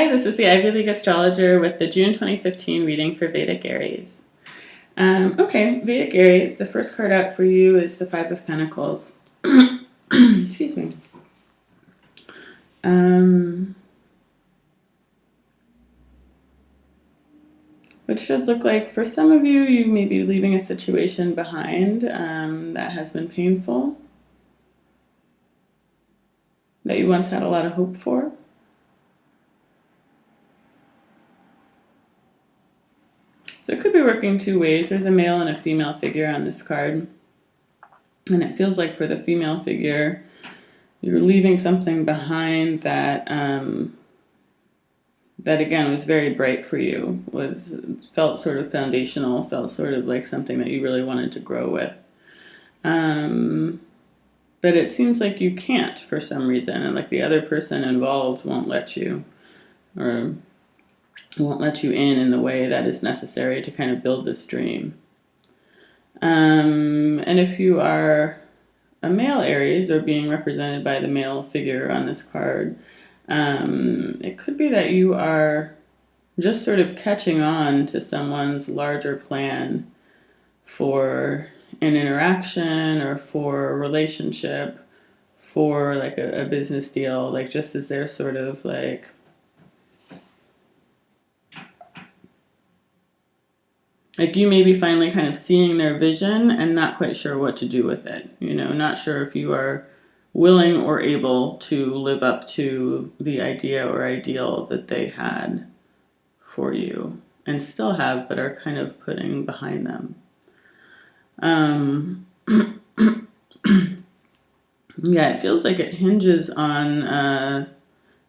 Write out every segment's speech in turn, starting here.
Hi, this is the Ivy League astrologer with the June 2015 reading for Vedic Aries. Okay, Vedic Aries, the first card out for you is the Five of Pentacles. Excuse me. Which does look like for some of you, you may be leaving a situation behind that has been painful, that you once had a lot of hope for. So it could be working two ways. There's a male and a female figure on this card. And it feels like for the female figure, you're leaving something behind that that again was very bright for you, felt sort of foundational, felt sort of like something that you really wanted to grow with. But it seems like you can't for some reason, and like the other person involved won't let you, or won't let you in the way that is necessary to kind of build this dream. And if you are a male Aries or being represented by the male figure on this card, it could be that you are just sort of catching on to someone's larger plan for an interaction or for a relationship, for like a business deal, like just as they're sort of like you may be finally kind of seeing their vision and not quite sure what to do with it. Not sure if you are willing or able to live up to the idea or ideal that they had for you and still have, but are kind of putting behind them. Yeah, it feels like it hinges on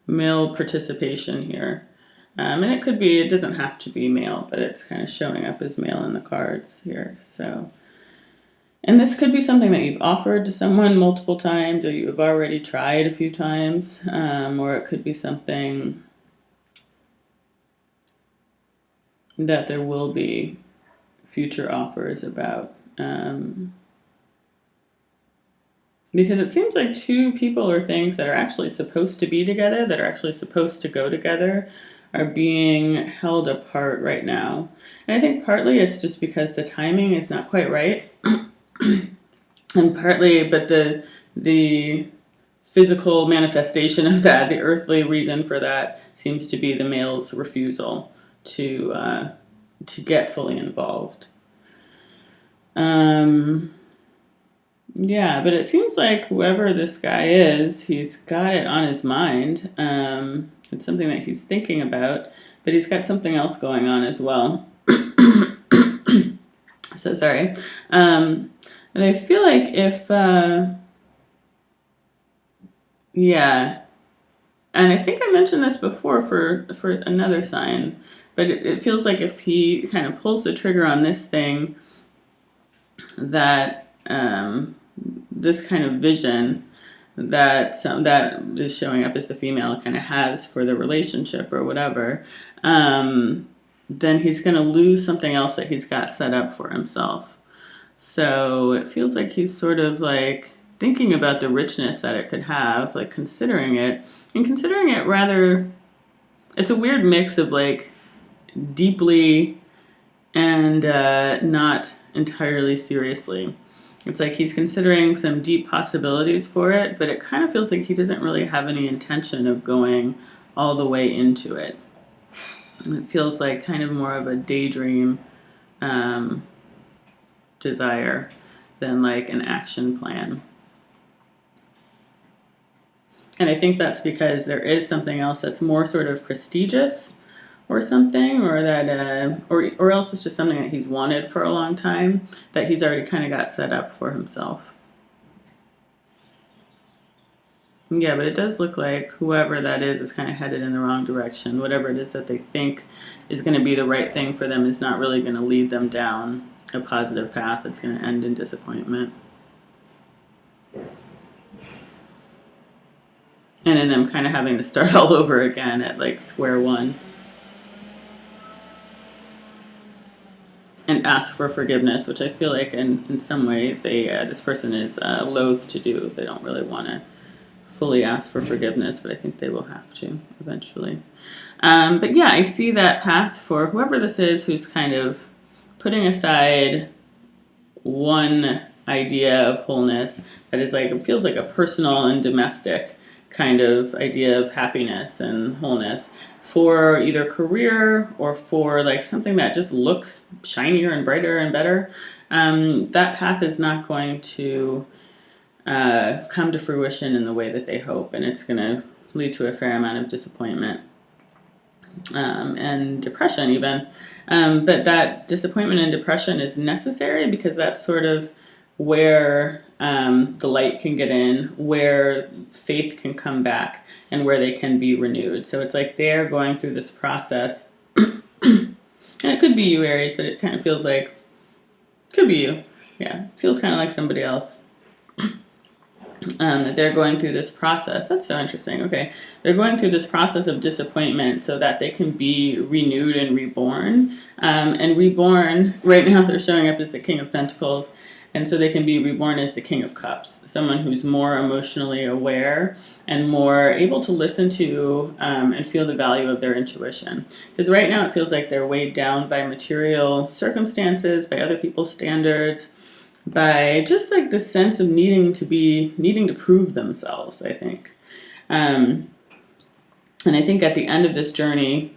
male participation here. And it doesn't have to be male, but it's kind of showing up as male in the cards here. So, and this could be something that you've offered to someone multiple times, or you have already tried a few times, or it could be something that there will be future offers about. Because it seems like two people or things that are actually supposed to be together, that are actually supposed to go together, are being held apart right now. And I think partly it's just because the timing is not quite right. And partly, but the physical manifestation of that, the earthly reason for that, seems to be the male's refusal to get fully involved. Yeah, but it seems like whoever this guy is, he's got it on his mind. It's something that he's thinking about, but he's got something else going on as well. So sorry. And I feel like if, yeah, and I think I mentioned this before for another sign, but it feels like if he kind of pulls the trigger on this thing, that this kind of vision that is showing up as the female kind of has for the relationship or whatever, then he's going to lose something else that he's got set up for himself. So it feels like he's sort of like thinking about the richness that it could have, like considering it rather, it's a weird mix of like deeply and not entirely seriously. It's like he's considering some deep possibilities for it, but it kind of feels like he doesn't really have any intention of going all the way into it. It feels like kind of more of a daydream desire than like an action plan. And I think that's because there is something else that's more sort of prestigious or something, or that, or else it's just something that he's wanted for a long time that he's already kind of got set up for himself. Yeah, but it does look like whoever that is kind of headed in the wrong direction. Whatever it is that they think is going to be the right thing for them is not really going to lead them down a positive path. It's going to end in disappointment. And in them kind of having to start all over again at like square one. And ask for forgiveness, which I feel like in some way this person is loath to do. They don't really want to fully ask for forgiveness, but I think they will have to eventually. But yeah, I see that path for whoever this is who's kind of putting aside one idea of wholeness that is like, it feels like a personal and domestic kind of idea of happiness and wholeness for either career or for like something that just looks shinier and brighter and better. That path is not going to come to fruition in the way that they hope, and it's going to lead to a fair amount of disappointment and depression even. But that disappointment and depression is necessary because that's sort of where the light can get in, where faith can come back, and where they can be renewed. So it's like they're going through this process. And it could be you, Aries, but it kind of feels like, could be you. Yeah, it feels kind of like somebody else. That they're going through this process. That's so interesting. Okay. They're going through this process of disappointment so that they can be renewed and reborn. And reborn, right now they're showing up as the King of Pentacles. And so they can be reborn as the King of Cups, someone who's more emotionally aware and more able to listen to and feel the value of their intuition. Because right now it feels like they're weighed down by material circumstances, by other people's standards, by just like the sense of needing to prove themselves, I think. And I think at the end of this journey,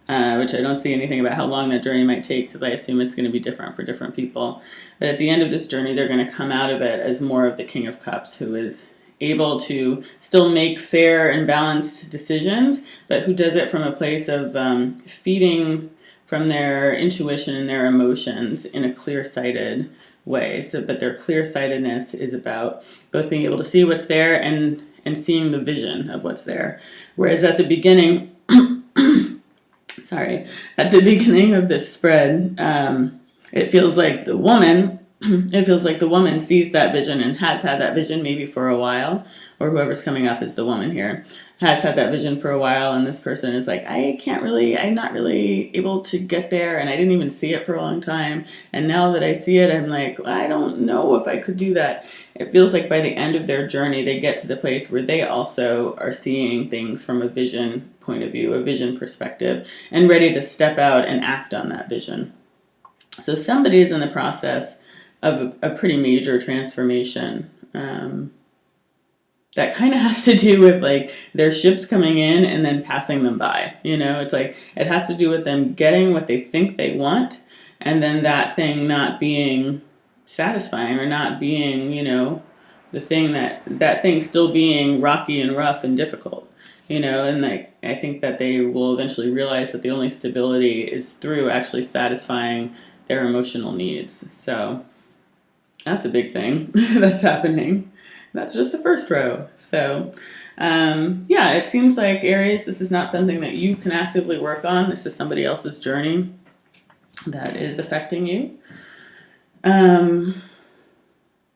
which I don't see anything about how long that journey might take because I assume it's going to be different for different people. But at the end of this journey, they're going to come out of it as more of the King of Cups, who is able to still make fair and balanced decisions, but who does it from a place of feeding from their intuition and their emotions in a clear-sighted way. So, but their clear-sightedness is about both being able to see what's there and seeing the vision of what's there. Whereas at the beginning, at the beginning of this spread, it feels like the woman sees that vision and has had that vision maybe for a while, or whoever's coming up is the woman here, has had that vision for a while, and this person is like, I'm not really able to get there, and I didn't even see it for a long time, and now that I see it, I'm like, I don't know if I could do that. It feels like by the end of their journey, they get to the place where they also are seeing things from a vision point of view, a vision perspective, and ready to step out and act on that vision. So somebody is in the process of a pretty major transformation that kind of has to do with like their ships coming in and then passing them by. It's like it has to do with them getting what they think they want, and then that thing not being satisfying or not being, the thing that thing still being rocky and rough and difficult. And like I think that they will eventually realize that the only stability is through actually satisfying their emotional needs. So that's a big thing that's happening. That's just the first row. So, it seems like, Aries, this is not something that you can actively work on. This is somebody else's journey that is affecting you.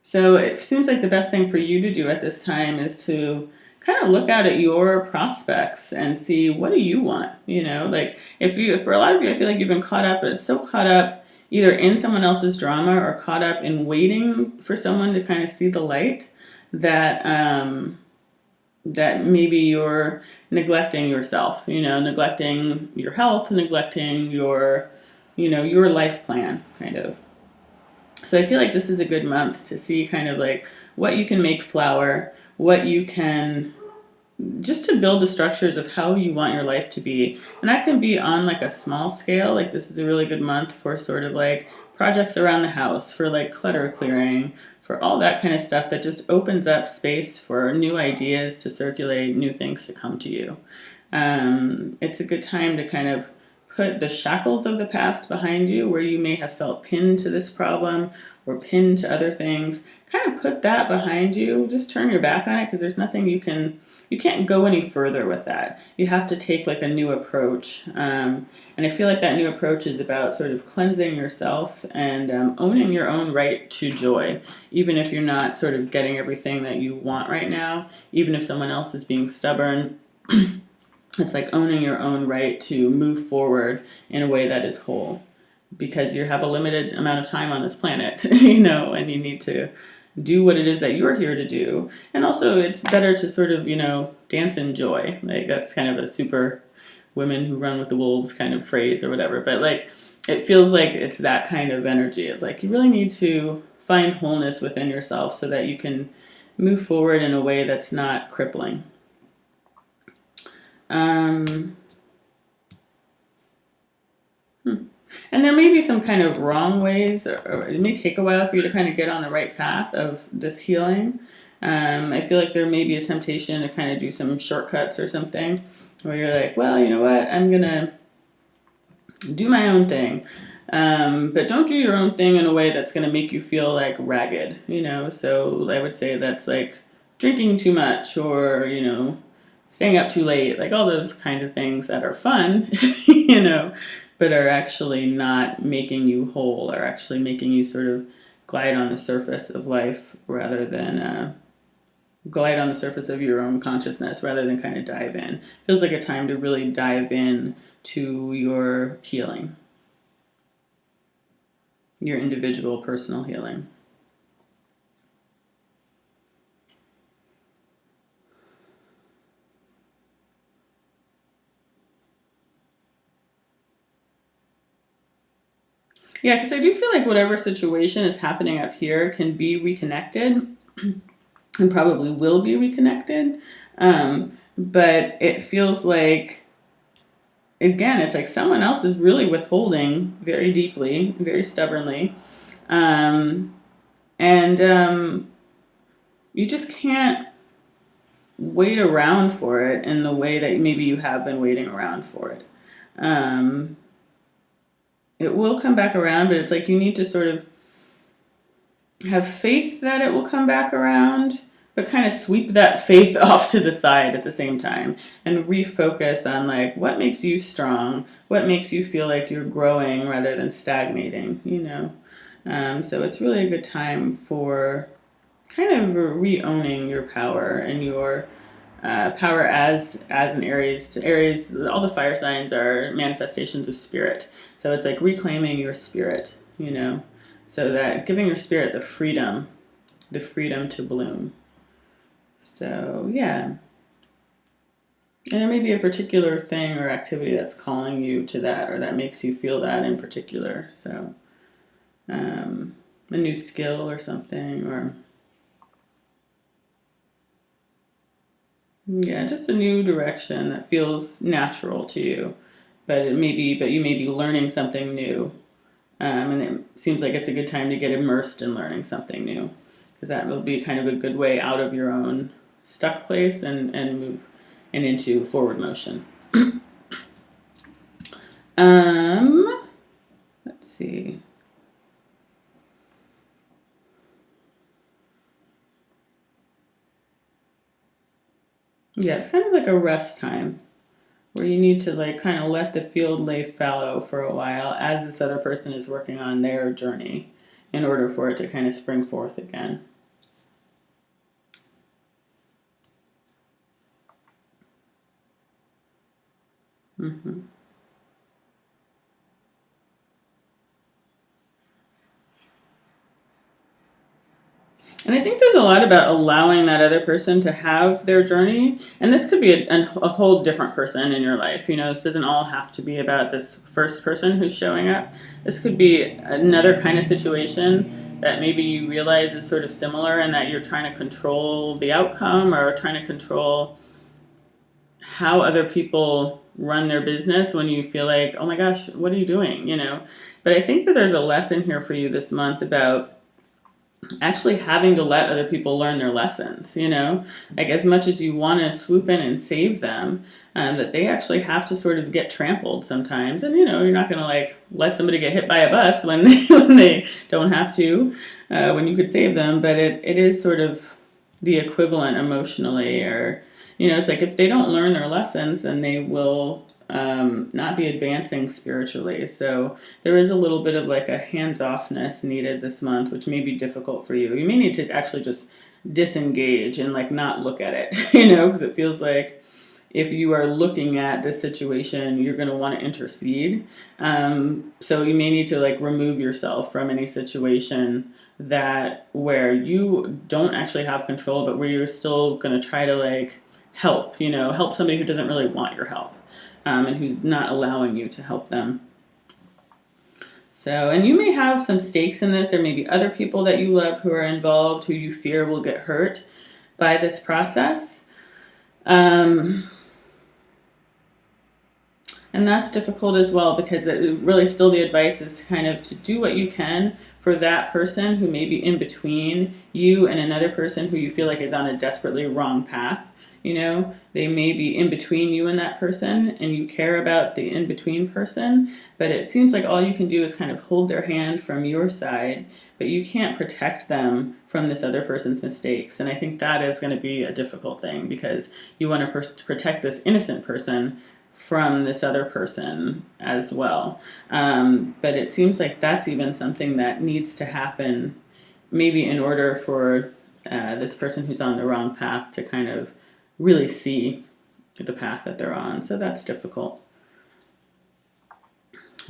So it seems like the best thing for you to do at this time is to kind of look out at your prospects and see, what do you want? Like if for a lot of you, I feel like you've been caught up either in someone else's drama or caught up in waiting for someone to kind of see the light, that that maybe you're neglecting yourself, neglecting your health, neglecting your life plan, kind of. So I feel like this is a good month to see kind of like what you can make flower, what you can, just to build the structures of how you want your life to be. And that can be on like a small scale. Like this is a really good month for sort of like projects around the house, for like clutter clearing, for all that kind of stuff that just opens up space for new ideas to circulate, new things to come to you. It's a good time to kind of put the shackles of the past behind you, where you may have felt pinned to this problem or pinned to other things. Kind of put that behind you. Just turn your back on it, because there's nothing you can't go any further with that. You have to take like a new approach. And I feel like that new approach is about sort of cleansing yourself and owning your own right to joy, even if you're not sort of getting everything that you want right now, even if someone else is being stubborn. It's like owning your own right to move forward in a way that is whole, because you have a limited amount of time on this planet, and you need to do what it is that you're here to do. And also it's better to sort of, dance in joy. Like that's kind of a super women who run with the wolves kind of phrase or whatever. But like, it feels like it's that kind of energy of like, you really need to find wholeness within yourself so that you can move forward in a way that's not crippling. And there may be some kind of wrong ways, or it may take a while for you to kind of get on the right path of this healing. I feel like there may be a temptation to kind of do some shortcuts or something where you're like, well, you know what, I'm going to do my own thing. But don't do your own thing in a way that's going to make you feel like ragged, So I would say that's like drinking too much or, staying up too late, like all those kind of things that are fun, but are actually not making you whole, are actually making you sort of glide on the surface of life rather than glide on the surface of your own consciousness rather than kind of dive in. Feels like a time to really dive in to your healing, your individual personal healing. Yeah, because I do feel like whatever situation is happening up here can be reconnected and probably will be reconnected. But it feels like, again, it's like someone else is really withholding very deeply, very stubbornly. And you just can't wait around for it in the way that maybe you have been waiting around for it. It will come back around, but it's like you need to sort of have faith that it will come back around, but kind of sweep that faith off to the side at the same time and refocus on like what makes you strong, what makes you feel like you're growing rather than stagnating, So it's really a good time for kind of re-owning your power and your power as an Aries. To Aries, all the fire signs are manifestations of spirit. So it's like reclaiming your spirit, so that giving your spirit the freedom to bloom. So yeah. And there may be a particular thing or activity that's calling you to that or that makes you feel that in particular. So a new skill or something, or yeah, just a new direction that feels natural to you. But you may be learning something new. And it seems like it's a good time to get immersed in learning something new, because that will be kind of a good way out of your own stuck place and move and into forward motion. Let's see. Yeah, it's kind of like a rest time where you need to like kind of let the field lay fallow for a while as this other person is working on their journey in order for it to kind of spring forth again. Mm-hmm. And I think there's a lot about allowing that other person to have their journey. And this could be a whole different person in your life. This doesn't all have to be about this first person who's showing up. This could be another kind of situation that maybe you realize is sort of similar and that you're trying to control the outcome or trying to control how other people run their business when you feel like, oh my gosh, what are you doing? But I think that there's a lesson here for you this month about actually having to let other people learn their lessons, like as much as you want to swoop in and save them, that they actually have to sort of get trampled sometimes. And, you're not going to like let somebody get hit by a bus when they don't have to, when you could save them. But it is sort of the equivalent emotionally, or, it's like if they don't learn their lessons, then they will not be advancing spiritually. So there is a little bit of like a hands-offness needed this month, which may be difficult for you. You may need to actually just disengage and like not look at it, because it feels like if you are looking at this situation, you're going to want to intercede. So you may need to like remove yourself from any situation that where you don't actually have control, but where you're still going to try to like help, help somebody who doesn't really want your help, and who's not allowing you to help them. So, and you may have some stakes in this. There may be other people that you love who are involved who you fear will get hurt by this process. And that's difficult as well, because it really still the advice is kind of to do what you can for that person who may be in between you and another person who you feel like is on a desperately wrong path. They may be in between you and that person, and you care about the in-between person, but it seems like all you can do is kind of hold their hand from your side, but you can't protect them from this other person's mistakes. And I think that is going to be a difficult thing, because you want to protect this innocent person from this other person as well. But it seems like that's even something that needs to happen, maybe in order for this person who's on the wrong path to kind of really see the path that they're on. So that's difficult.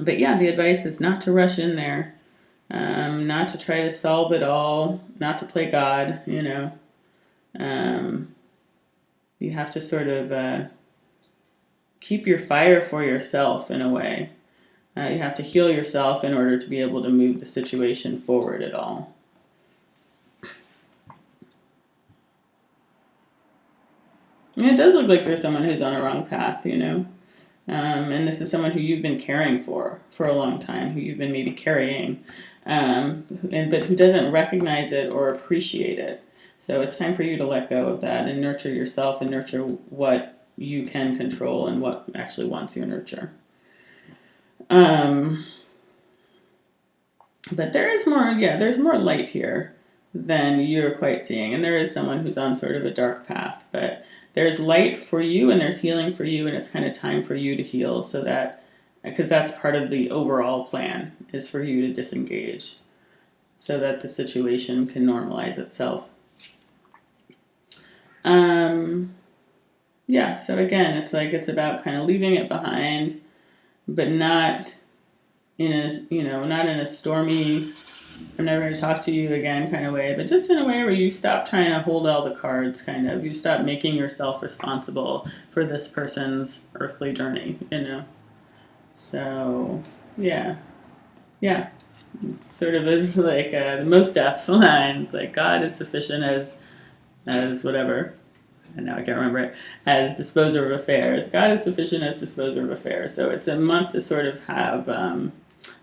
But yeah, the advice is not to rush in there, not to try to solve it all, not to play God, You have to sort of keep your fire for yourself in a way. You have to heal yourself in order to be able to move the situation forward at all. And it does look like there's someone who's on a wrong path, and this is someone who you've been caring for a long time, who you've been maybe carrying, but who doesn't recognize it or appreciate it. So it's time for you to let go of that and nurture yourself and nurture what you can control and what actually wants your nurture. But there's more light here than you're quite seeing. And there is someone who's on sort of a dark path, but there's light for you and there's healing for you, and it's kind of time for you to heal, so that, because that's part of the overall plan, is for you to disengage so that the situation can normalize itself. So again, it's about kind of leaving it behind, but not in a stormy, I'm never going to talk to you again kind of way, but just in a way where you stop trying to hold all the cards, kind of. You stop making yourself responsible for this person's earthly journey, So, yeah. It sort of is like the Most Def line. It's like, God is sufficient as whatever, and now I can't remember it, as disposer of affairs. God is sufficient as disposer of affairs. So it's a month to sort of have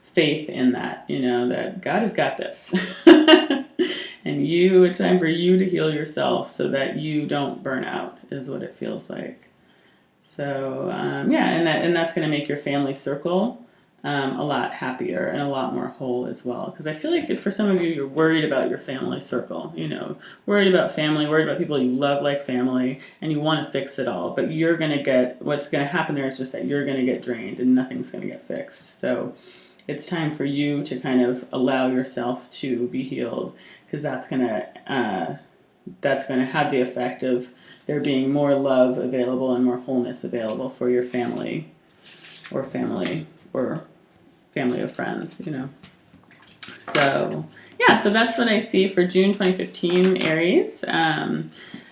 faith in that, that God has got this. And it's time for you to heal yourself so that you don't burn out, is what it feels like. So, and that's going to make your family circle a lot happier and a lot more whole as well. Because I feel like for some of you, you're worried about your family circle, worried about family, worried about people you love like family, and you want to fix it all. But what's going to happen there is just that you're going to get drained and nothing's going to get fixed. So it's time for you to kind of allow yourself to be healed, because that's going to have the effect of there being more love available and more wholeness available for your family or family of friends, So, so that's what I see for June 2015 Aries.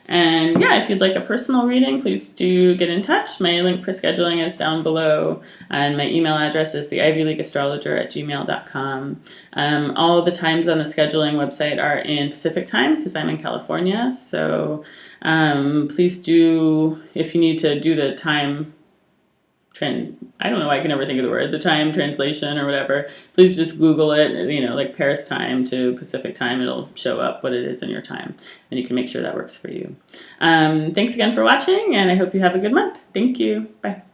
And if you'd like a personal reading, please do get in touch. My link for scheduling is down below, and my email address is theivyleagueastrologer@gmail.com. All of the times on the scheduling website are in Pacific time, because I'm in California. So please do, if you need to do the time I don't know why I can never think of the word, the time translation or whatever, please just Google it, like Paris time to Pacific time. It'll show up what it is in your time, and you can make sure that works for you. Thanks again for watching, and I hope you have a good month. Thank you. Bye.